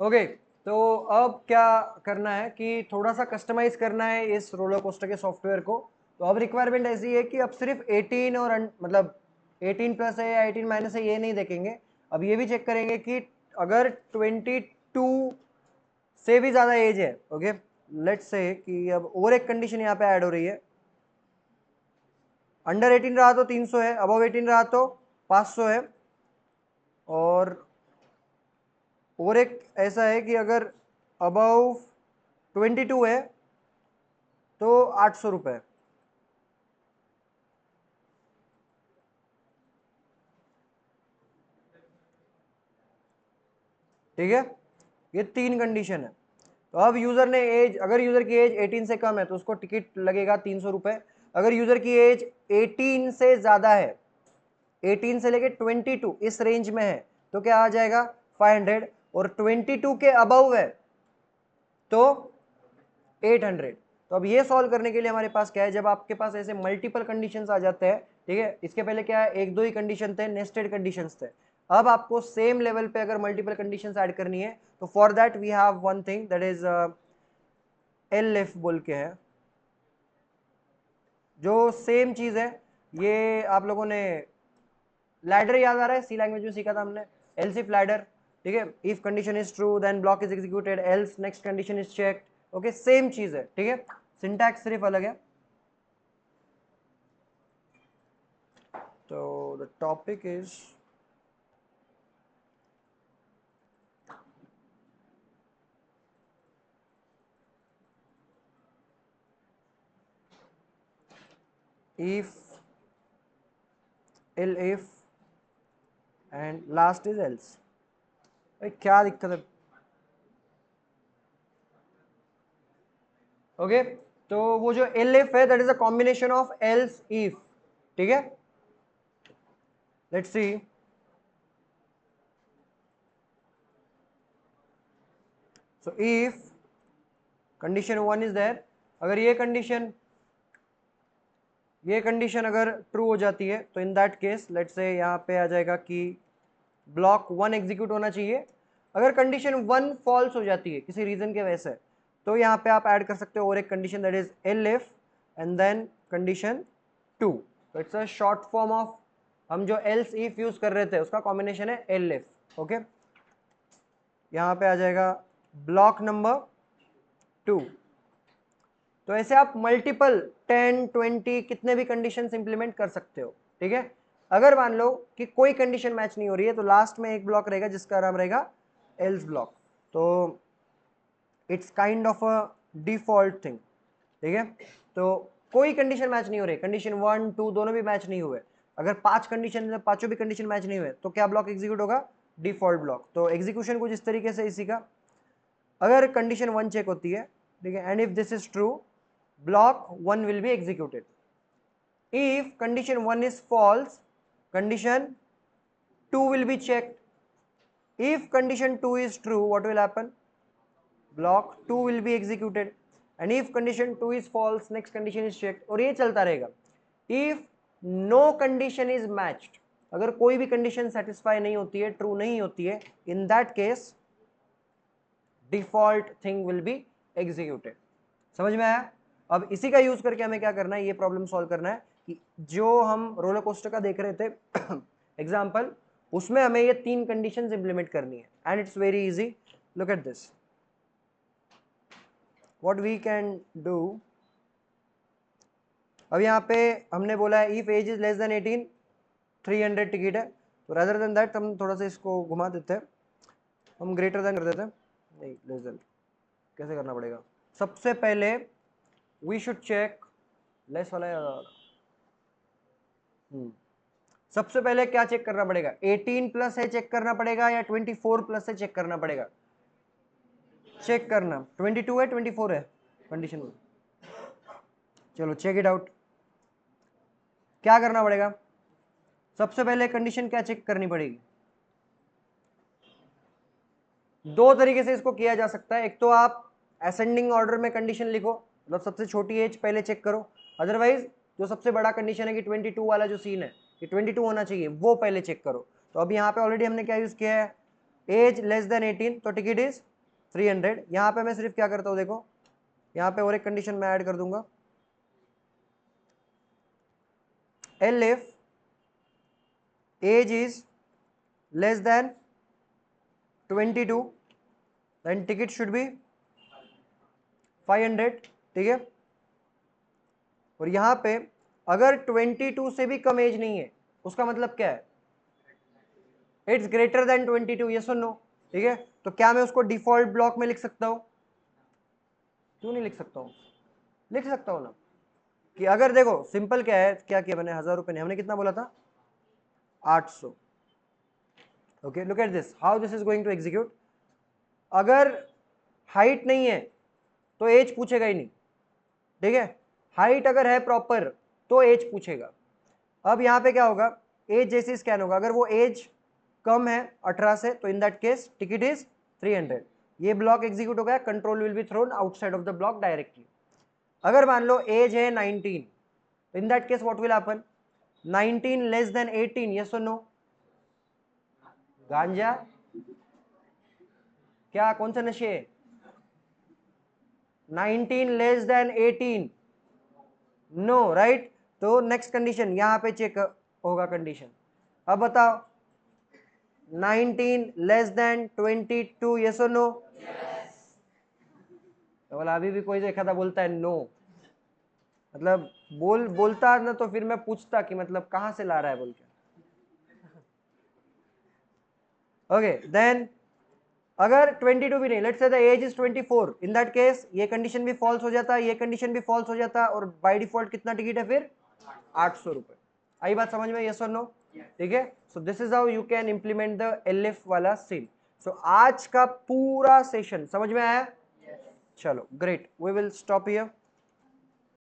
Okay, तो अब क्या करना है कि थोड़ा सा कस्टमाइज करना है इस रोलर कोस्टर के सॉफ्टवेयर को। तो अब रिक्वायरमेंट ऐसी है कि अब सिर्फ 18 और मतलब 18 प्लस है या 18 माइनस है ये नहीं देखेंगे, अब ये भी चेक करेंगे कि अगर 22 से भी ज़्यादा एज है, ओके लेट्स से कि अब और एक कंडीशन यहाँ पे ऐड हो रही है, अंडर 18 रहा तो 300 है, अबव 18 रहा तो 500 है, और एक ऐसा है कि अगर अबव 22 है तो 800 रुपये। ठीक है, ये 3 कंडीशन है। तो अब यूजर ने एज, अगर यूजर की एज 18 से कम है तो उसको टिकट लगेगा 300 रुपये। अगर यूजर की एज 18 से ज्यादा है, 18 से लेके 22 इस रेंज में है, तो क्या आ जाएगा 500, और 22 के अबव है तो 800। तो अब ये सॉल्व करने के लिए हमारे पास क्या है, जब आपके पास ऐसे मल्टीपल कंडीशंस आ जाते हैं, ठीक है, इसके पहले क्या है, एक दो ही कंडीशन थे, नेस्टेड कंडीशंस थे। अब आपको सेम लेवल पे अगर मल्टीपल कंडीशंस ऐड करनी है तो for that we have one thing that is elif बोल के है, जो सेम चीज है। ये आप लोगों ने लैडर याद आ रहा है, सी लैंग्वेज में सीखा था हमने, एल्स इफ लैडर। ठीक है, if condition is true then block is executed, else next condition is checked. Okay, same चीज है, ठीक है, सिंटैक्स सिर्फ अलग है। So the topic is if, elif and last is else। भाई क्या दिक्कत है? ओके, तो वो जो elif है that is a combination of else if. ठीक है, let's see. So if condition 1 is there, अगर ये कंडीशन अगर ट्रू हो जाती है तो इन दैट केस लेट्स से यहाँ पे आ जाएगा कि ब्लॉक 1 एग्जीक्यूट होना चाहिए। अगर कंडीशन 1 फॉल्स हो जाती है किसी रीजन के वजह से, तो यहाँ पे आप ऐड कर सकते हो और एक condition that is elif and then condition 2। तो it's a short form of, हम जो एल्स इफ यूज कर रहे थे उसका कॉम्बिनेशन है elif। ओके, यहाँ पे आ जाएगा ब्लॉक नंबर 2। तो ऐसे आप मल्टीपल 10 20 कितने भी कंडीशन इंप्लीमेंट कर सकते हो। ठीक है, अगर मान लो कि कोई कंडीशन मैच नहीं हो रही है तो लास्ट में एक ब्लॉक रहेगा जिसका नाम रहेगा एल्स ब्लॉक। तो it's kind of a default thing. ठीक है, तो कोई कंडीशन मैच नहीं हो रही, कंडीशन 1 2 दोनों भी मैच नहीं हुए, अगर 5 कंडीशन, पांचों भी कंडीशन मैच नहीं हुए तो क्या ब्लॉक एग्जीक्यूट होगा, डिफॉल्ट ब्लॉक। तो एग्जीक्यूशन कुछ इस तरीके से इसी का, अगर कंडीशन 1 चेक होती है, ठीक है, and if this is true block 1 will be executed. If condition 1 is false, condition 2 will be checked. If condition 2 is true, what will happen, block 2 will be executed, and if condition 2 is false, next condition is checked, और ये चलता रहेगा। If no condition is matched, अगर कोई भी condition satisfy नहीं होती है, ट्रू नहीं होती है, इन that case default thing will be executed. समझ में आया? अब इसी का यूज करके हमें क्या करना है, ये प्रॉब्लम सॉल्व करना है कि जो हम रोलर कोस्टर का देख रहे थे एग्जांपल, उसमें हमें ये 3 कंडीशंस इंप्लीमेंट करनी है, and it's very easy. Look at this, what we can do. अब यहाँ पे हमने बोला है if age is less than 18 300 ticket है, तो रेदर देन दैट हम थोड़ा सा इसको घुमा देते हैं, हम ग्रेटर देन कर देते हैं, नहीं लेस देन कैसे करना पड़ेगा, सबसे पहले वी शुड चेक लेस वाला सबसे पहले क्या चेक करना पड़ेगा, 18 प्लस है चेक करना पड़ेगा या 24 प्लस है चेक करना पड़ेगा, चेक करना 22 है 24 है कंडीशन में। चलो चेक इट आउट, क्या करना पड़ेगा, सबसे पहले कंडीशन क्या चेक करनी पड़ेगी, दो तरीके से इसको किया जा सकता है। एक तो आप असेंडिंग ऑर्डर में कंडीशन लिखो, मतलब सबसे छोटी एज पहले चेक करो, अदरवाइज जो सबसे बड़ा कंडीशन है कि 22 वाला जो सीन है कि 22 होना चाहिए, वो पहले चेक करो। तो अब यहाँ पे ऑलरेडी हमने क्या यूज किया है, एज लेस देन 18, तो टिकट इज 300। यहाँ पे मैं सिर्फ क्या करता हूँ, देखो यहाँ पे और एक कंडीशन मैं ऐड कर दूंगा, elif age is less than 22 then ticket should be 500, ठीक है। और यहाँ पे अगर 22 से भी कम एज नहीं है, उसका मतलब क्या है, इट्स ग्रेटर देन 22, यस और नो, ठीक है। तो क्या मैं उसको डिफॉल्ट ब्लॉक में लिख सकता हूँ? क्यों नहीं लिख सकता हूँ, लिख सकता हूँ ना, कि अगर देखो सिंपल क्या है, क्या किया मैंने, 1000 रुपये नहीं, हमने कितना बोला था, 800। Okay, look at this, how this is going to execute. अगर हाइट नहीं है तो एज पूछेगा ही नहीं, ठीक है। हाइट अगर है प्रॉपर तो एज पूछेगा। अब यहाँ पे क्या होगा, एज जैसे स्कैन होगा, अगर वो एज कम है 18 से, तो इन दैट केस टिकट इज 300। ये ब्लॉक एग्जीक्यूट हो गया, control will be thrown outside of the block directly. अगर मान लो एज है 19, इन that case what will happen, 19 less than 18, yes और नो, गांजा, क्या कौन सा नशे, 19 लेस देन 18, नो, राइट। तो नेक्स्ट कंडीशन यहाँ पे चेक होगा कंडीशन। अब बताओ 19 लेस देन 22, यस और नो, तो बोला अभी भी कोई देखा था बोलता है नो, मतलब बोलता ना तो फिर मैं पूछता कि मतलब कहां से ला रहा है बोल के। ओके देन अगर 22 भी नहीं, let's say the age is 24, in that case ये कंडीशन भी फॉल्स हो जाता है, ये कंडीशन भी फॉल्स हो जाता है, और बाय डिफॉल्ट कितना टिकट है फिर, 800 रुपए। आई बात समझ में, यस और नो, ठीक है। So this is how you can implement the elif वाला सीन। सो आज का पूरा सेशन समझ में आया? चलो great, we will stop here.